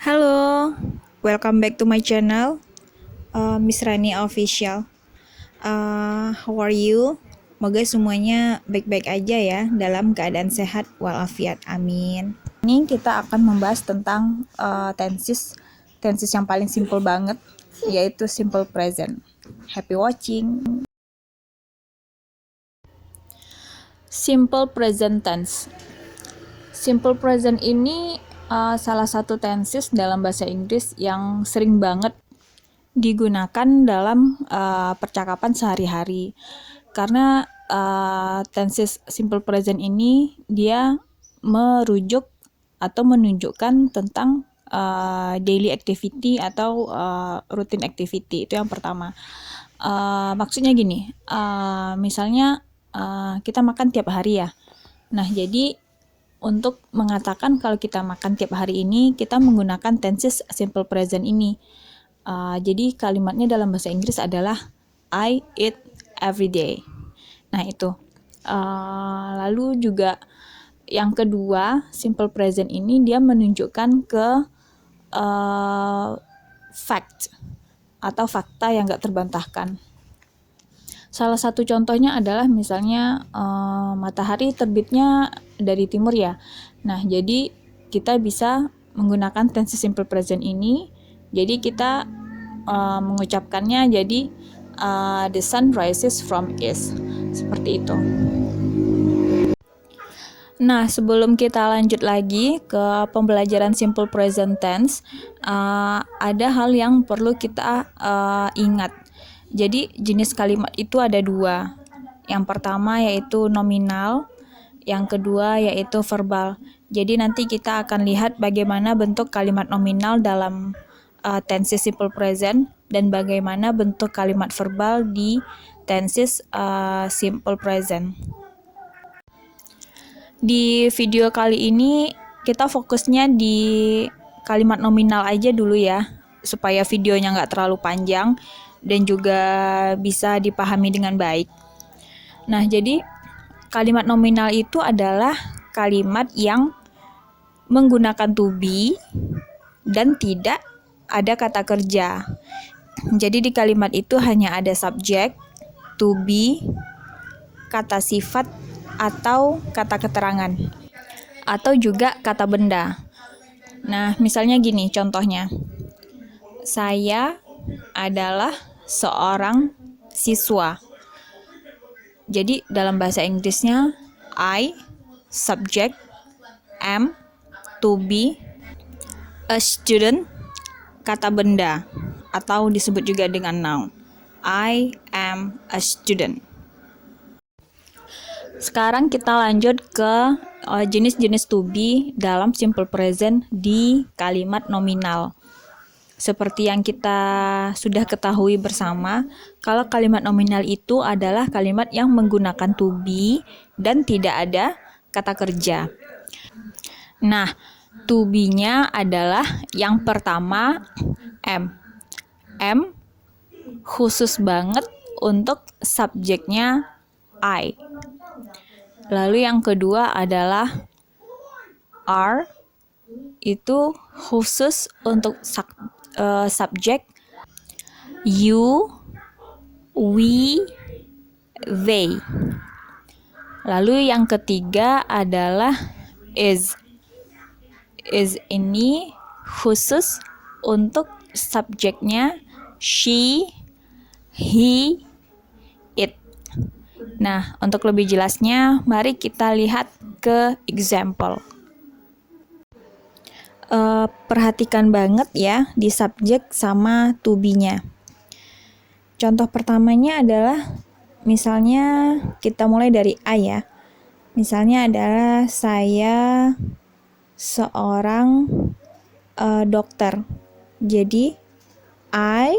Halo, welcome back to my channel, Miss Rani Official. How are you? Semoga semuanya baik-baik aja ya, dalam keadaan sehat walafiat. Amin. Ini kita akan membahas tentang tenses yang paling simple banget, yaitu simple present. Happy watching. Simple present tense. Simple present ini salah satu tenses dalam bahasa Inggris yang sering banget digunakan dalam percakapan sehari-hari. Karena tenses simple present ini dia merujuk atau menunjukkan tentang daily activity atau routine activity. Itu yang pertama. Maksudnya gini, misalnya kita makan tiap hari ya. Nah, jadi untuk mengatakan kalau kita makan tiap hari ini, kita menggunakan tenses simple present ini. Jadi kalimatnya dalam bahasa Inggris adalah I eat every day. Nah itu. Lalu juga yang kedua, simple present ini dia menunjukkan ke fact atau fakta yang gak terbantahkan. Salah satu contohnya adalah misalnya matahari terbitnya dari timur ya. Nah jadi kita bisa menggunakan tense simple present ini. Jadi kita mengucapkannya jadi the sun rises from east. Seperti itu. Nah, sebelum kita lanjut lagi ke pembelajaran simple present tense, ada hal yang perlu kita ingat. Jadi jenis kalimat itu ada dua. Yang pertama yaitu nominal, yang kedua yaitu verbal. Jadi nanti kita akan lihat bagaimana bentuk kalimat nominal dalam tenses simple present dan bagaimana bentuk kalimat verbal di tenses simple present. Di video kali ini kita fokusnya di kalimat nominal aja dulu ya, supaya videonya nggak terlalu panjang dan juga bisa dipahami dengan baik. Nah, jadi kalimat nominal itu adalah kalimat yang menggunakan to be dan tidak ada kata kerja. Jadi di kalimat itu hanya ada subjek, to be, kata sifat atau kata keterangan, atau juga kata benda. Nah, misalnya gini contohnya. Saya adalah seorang siswa. Jadi dalam bahasa Inggrisnya I, subject, am, to be, a student, kata benda atau disebut juga dengan noun. I am a student. Sekarang kita lanjut ke jenis-jenis to be dalam simple present di kalimat nominal. Seperti yang kita sudah ketahui bersama, kalau kalimat nominal itu adalah kalimat yang menggunakan to be dan tidak ada kata kerja. Nah, to be-nya adalah yang pertama am. Am khusus banget untuk subjeknya I. Lalu yang kedua adalah are, itu khusus untuk subjek you, we, they. Lalu yang ketiga adalah is. Is ini khusus untuk subjeknya she, he, it. Nah, untuk lebih jelasnya, mari kita lihat ke example. Perhatikan banget ya di subjek sama to be-nya. Contoh pertamanya adalah misalnya kita mulai dari I ya. Misalnya adalah saya seorang dokter. Jadi I,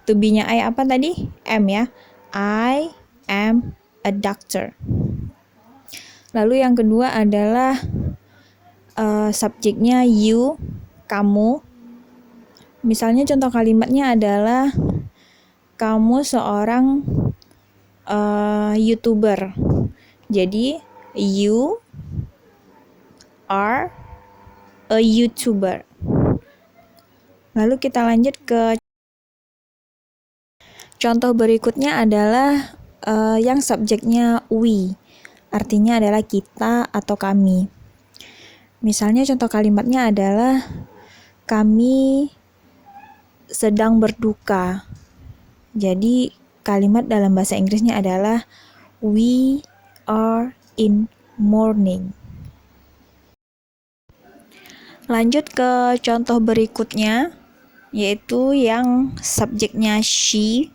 to be-nya I apa tadi? Am ya. I am a doctor. Lalu yang kedua adalah subjeknya you, kamu. Misalnya contoh kalimatnya adalah kamu seorang YouTuber. Jadi you are a YouTuber. Lalu kita lanjut ke contoh berikutnya adalah yang subjeknya we. Artinya adalah kita atau kami. Misalnya contoh kalimatnya adalah kami sedang berduka. Jadi kalimat dalam bahasa Inggrisnya adalah we are in mourning. Lanjut ke contoh berikutnya, yaitu yang subjeknya she.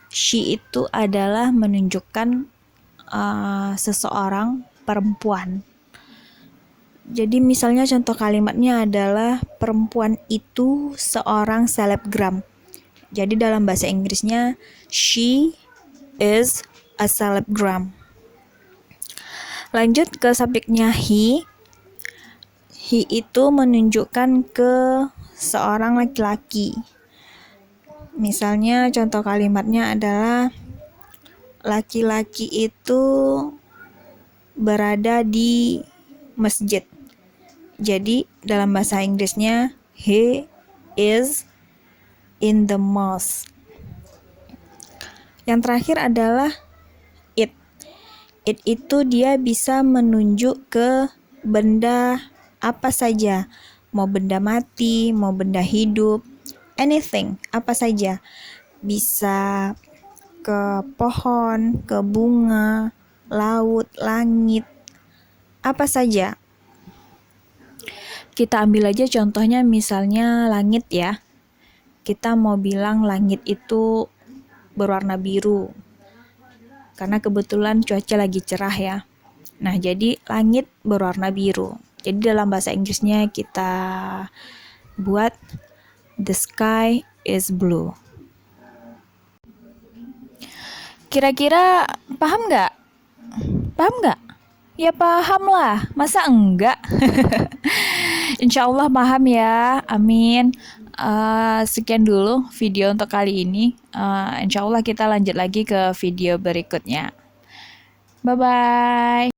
She itu adalah menunjukkan seseorang perempuan. Jadi misalnya contoh kalimatnya adalah perempuan itu seorang selebgram. Jadi dalam bahasa Inggrisnya she is a celebgram. Lanjut ke subjeknya he. He itu menunjukkan ke seorang laki-laki. Misalnya contoh kalimatnya adalah laki-laki itu berada di masjid. Jadi dalam bahasa Inggrisnya he is in the mosque. Yang terakhir adalah it. It itu dia bisa menunjuk ke benda apa saja. Mau benda mati, mau benda hidup, anything, apa saja. Bisa ke pohon, ke bunga, laut, langit, apa saja. Kita ambil aja contohnya misalnya langit ya. Kita mau bilang langit itu berwarna biru. Karena kebetulan cuaca lagi cerah ya. Nah, jadi langit berwarna biru. Jadi dalam bahasa Inggrisnya kita buat the sky is blue. Kira-kira paham nggak? Paham nggak? Ya paham lah, masa enggak? Insya Allah paham ya, amin. Sekian dulu video untuk kali ini. Insya Allah kita lanjut lagi ke video berikutnya. Bye-bye.